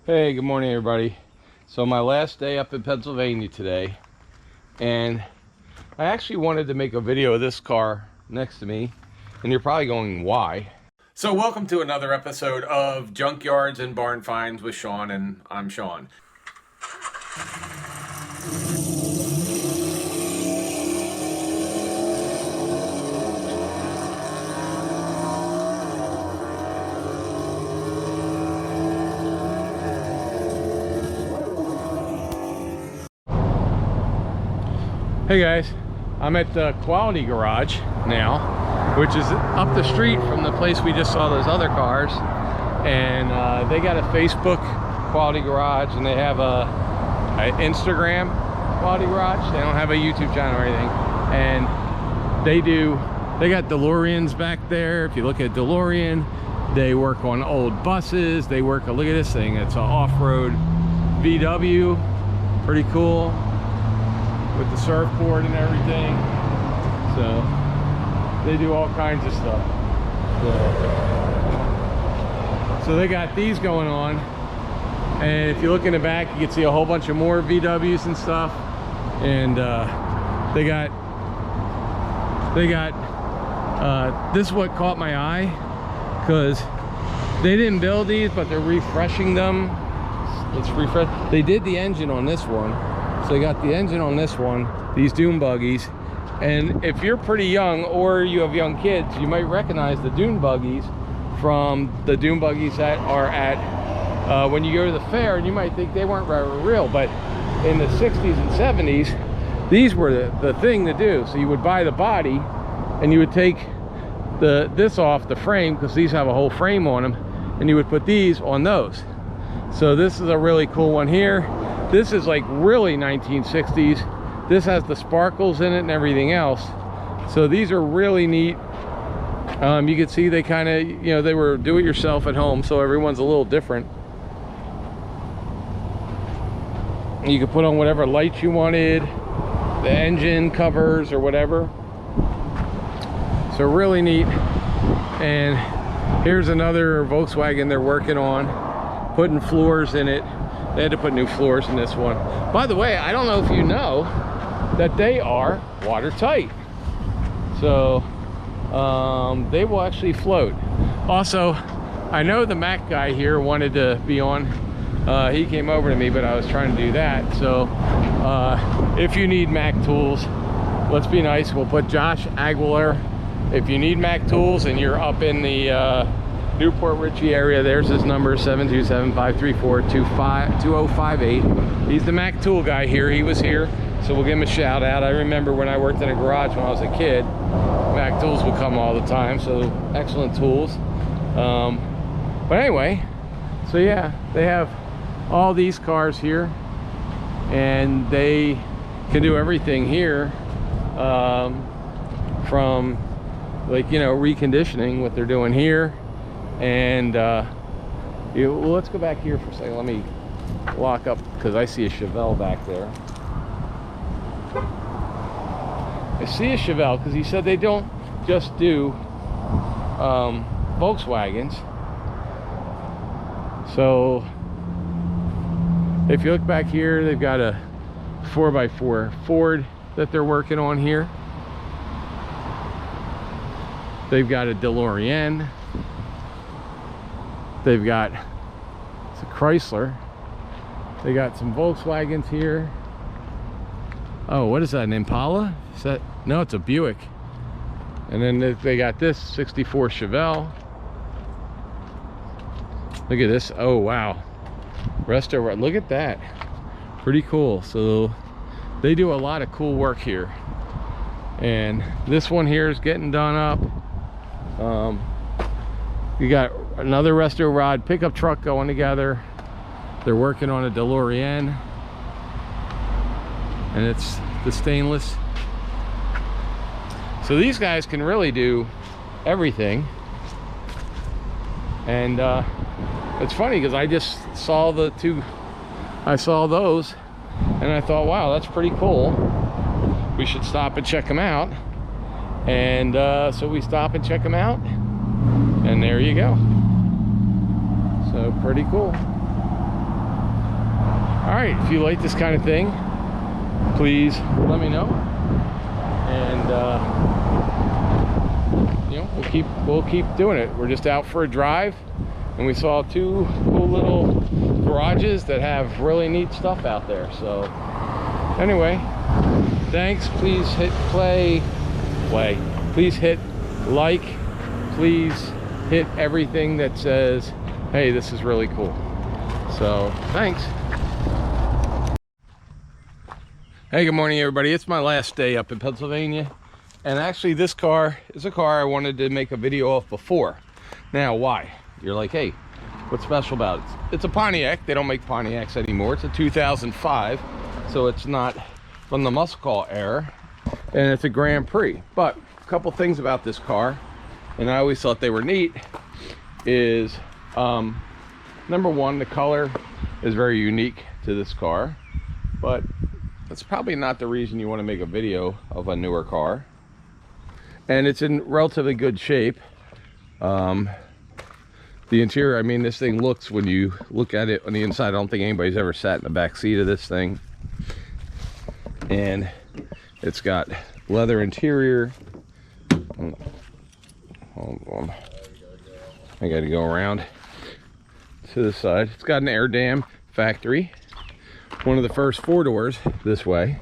Hey, good morning everybody. So my last day up in Pennsylvania today, and I actually wanted to make a video of this car next to me, and you're probably going, why? So welcome to another episode of Junkyards and Barn Finds with Sean, and I'm Sean. Hey guys, I'm at the Quality Garage now, which is up the street from the place we just saw those other cars, and they got a Facebook Quality Garage, and they have a Instagram Quality Garage. They don't have a YouTube channel or anything, and they got DeLoreans back there. If you look at DeLorean, they work on old buses. They work, look at this thing, it's an off-road VW, pretty cool, with the surfboard and everything. So they do all kinds of stuff. So they got these going on, and if you look in the back, you can see a whole bunch of more VWs and stuff. And they got this is what caught my eye, because they didn't build these, but they're refreshing them. Let's refresh. They did the engine on this one. So they got the engine on this one, these Dune buggies. And if you're pretty young or you have young kids, you might recognize the Dune buggies from the Dune buggies that are at when you go to the fair, and you might think they weren't real, but in the 60s and 70s, these were the thing to do. So you would buy the body and you would take this off the frame, because these have a whole frame on them, and you would put these on those. So this is a really cool one here. This is like really 1960s. This has the sparkles in it and everything else. So these are really neat. You can see they kind of, you know, they were do-it-yourself at home, so everyone's a little different. You could put on whatever lights you wanted, the engine covers or whatever. So really neat. And here's another Volkswagen they're working on, putting floors in it. They had to put new floors in this one. By the way, I don't know if you know that they are watertight. So they will actually float. Also, I know the Mac guy here wanted to be on. He came over to me, but I was trying to do that. So if you need Mac tools, let's be nice. We'll put Josh Aguilar. If you need Mac tools and you're up in the Newport Richey area, there's his number, 727-534-2058. He's the Mac tool guy here. He was here, so we'll give him a shout out. I remember when I worked in a garage when I was a kid, Mac tools would come all the time, so excellent tools. But anyway, so yeah, they have all these cars here, and they can do everything here, from, like, you know, reconditioning, what they're doing here. And well, let's go back here for a second. Let me lock up, because I see a Chevelle back there. I see a Chevelle, because he said they don't just do Volkswagens. So if you look back here, they've got a 4x4 Ford that they're working on here. They've got a DeLorean. They've got, it's a Chrysler. They got some Volkswagens here. Oh, what is that, an Impala? Is that, no, it's a Buick. And then they got this 64 Chevelle. Look at this. Oh wow, resto, look at that, pretty cool. So they do a lot of cool work here, and this one here is getting done up. You got another resto rod pickup truck going together. They're working on a DeLorean, and it's the stainless. So these guys can really do everything. And it's funny, because I just saw the two, I saw those, and I thought, wow, that's pretty cool. We should stop and check them out. And so we stop and check them out, and there you go. So pretty cool. All right, if you like this kind of thing, please let me know, and you know, we'll keep doing it. We're just out for a drive, and we saw two cool little garages that have really neat stuff out there. So anyway, thanks. Please hit play. Please hit like. Please hit everything that says, hey, this is really cool. So thanks. Hey, good morning, everybody. It's my last day up in Pennsylvania, and actually this car is a car I wanted to make a video of before. Now, why? You're like, hey, what's special about it? It's a Pontiac. They don't make Pontiacs anymore. It's a 2005, so it's not from the muscle car era, and it's a Grand Prix. But a couple things about this car, and I always thought they were neat, is number one, the color is very unique to this car, but that's probably not the reason you want to make a video of a newer car. And it's in relatively good shape. The interior, I mean, this thing looks, when you look at it on the inside, I don't think anybody's ever sat in the back seat of this thing. And it's got leather interior. Hold on, I gotta go around to the side. It's got an air dam factory, one of the first 4 doors this way,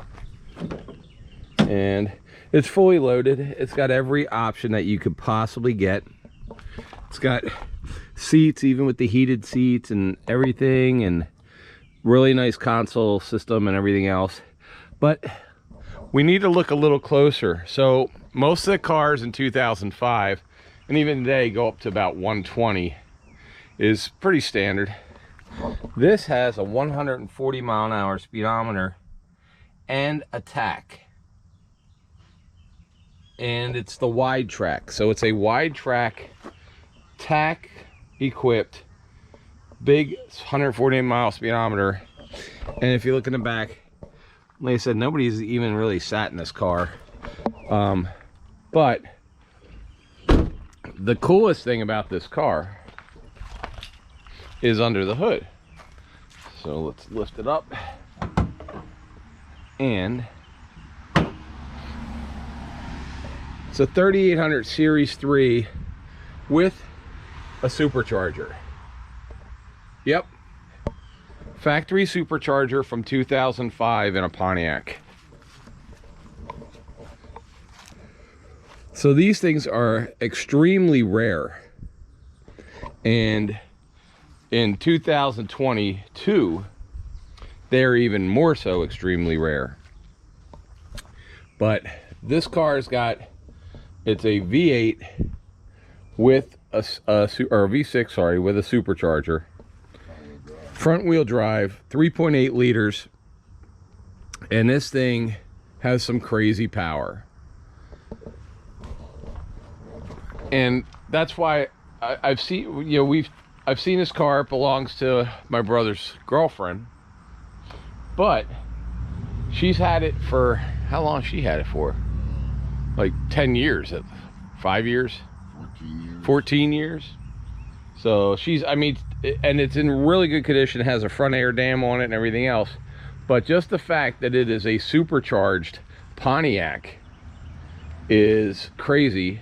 and it's fully loaded. It's got every option that you could possibly get. It's got seats, even with the heated seats and everything, and really nice console system and everything else. But we need to look a little closer. So most of the cars in 2005 and even today go up to about 120, is pretty standard. This has a 140 mile an hour speedometer and a tach, and it's the wide track. So it's a wide track, tach equipped, big 140 mile speedometer. And if you look in the back, like I said, nobody's even really sat in this car. But the coolest thing about this car is under the hood. So let's lift it up, and it's a 3800 Series 3 with a supercharger. Yep, factory supercharger from 2005 in a Pontiac. So these things are extremely rare, and in 2022 they're even more so extremely rare. But this car's got, it's a V8 with a V6, sorry, with a supercharger, front wheel drive, 3.8 liters, and this thing has some crazy power. And that's why I've seen, you know, I've seen this car. It belongs to my brother's girlfriend, but she's had it for, how long she had it for? Like 10 years, 5 years? 14 years. 14 years. So she's, I mean, and it's in really good condition. It has a front air dam on it and everything else. But just the fact that it is a supercharged Pontiac is crazy,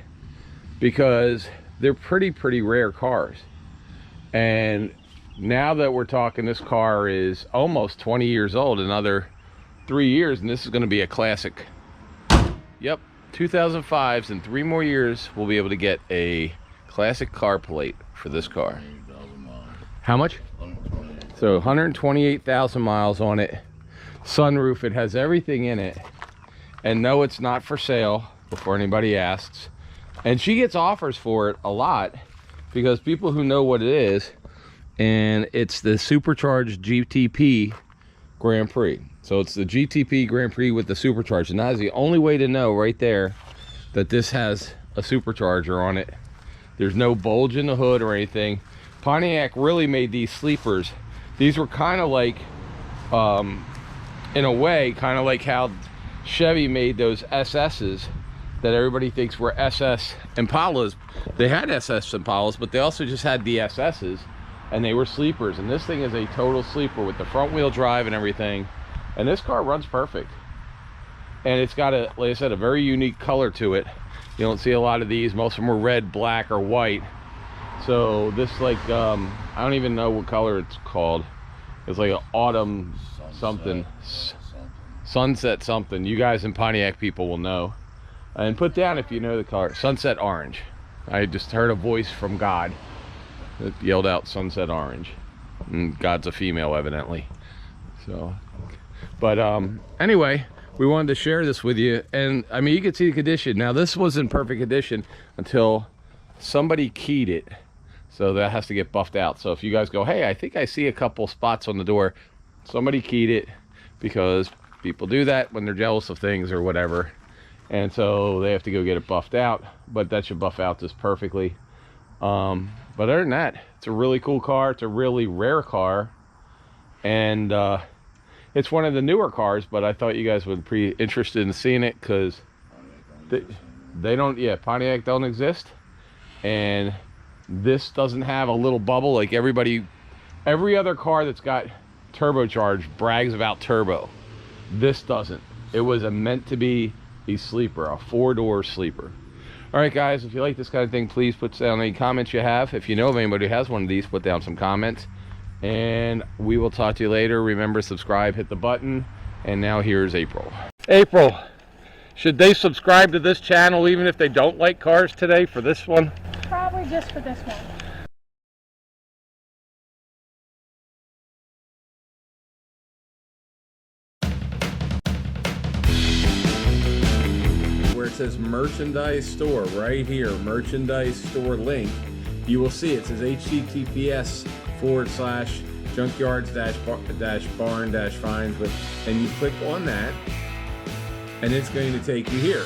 because they're pretty rare cars. And now that we're talking, this car is almost 20 years old, another 3 years, and this is going to be a classic. Yep, 2005s, in 3 more years we'll be able to get a classic car plate for this car. How much? 128. So 128,000 miles on it. Sunroof, it has everything in it. And no, it's not for sale, before anybody asks. And she gets offers for it a lot, because people who know what it is, and it's the supercharged GTP Grand Prix. So it's the GTP Grand Prix with the supercharger, and that is the only way to know right there that this has a supercharger on it. There's no bulge in the hood or anything. Pontiac really made these sleepers. These were kind of like, in a way, kind of like how Chevy made those SS's that everybody thinks were SS Impalas. They had SS Impalas, but they also just had the SS's, and they were sleepers, and this thing is a total sleeper with the front wheel drive and everything, and this car runs perfect. And it's got a, like I said, a very unique color to it. You don't see a lot of these. Most of them are red, black, or white. So this, like, I don't even know what color it's called. It's like an autumn something. Sunset something. You guys in Pontiac people will know. And put down if you know the color. Sunset orange. I just heard a voice from God that yelled out sunset orange. And God's a female, evidently. So, but anyway, we wanted to share this with you. And I mean, you can see the condition. Now, this was in perfect condition until somebody keyed it. So that has to get buffed out. So if you guys go, hey, I think I see a couple spots on the door, somebody keyed it, because people do that when they're jealous of things or whatever. And so they have to go get it buffed out, but that should buff out just perfectly. But other than that, it's a really cool car. It's a really rare car. And it's one of the newer cars, but I thought you guys would be pretty interested in seeing it, because they don't, yeah, Pontiac don't exist. And this doesn't have a little bubble like every other car that's got turbocharged brags about turbo. This doesn't. It was meant to be a sleeper, a 4-door sleeper. All right, guys, if you like this kind of thing, please put down any comments you have. If you know of anybody who has one of these, put down some comments. And we will talk to you later. Remember, subscribe, hit the button. And now here's April. April, should they subscribe to this channel even if they don't like cars today for this one? Probably just for this one. Where it says merchandise store right here, merchandise store link, you will see it says https:/junkyards-barn-finds, and you click on that and it's going to take you here.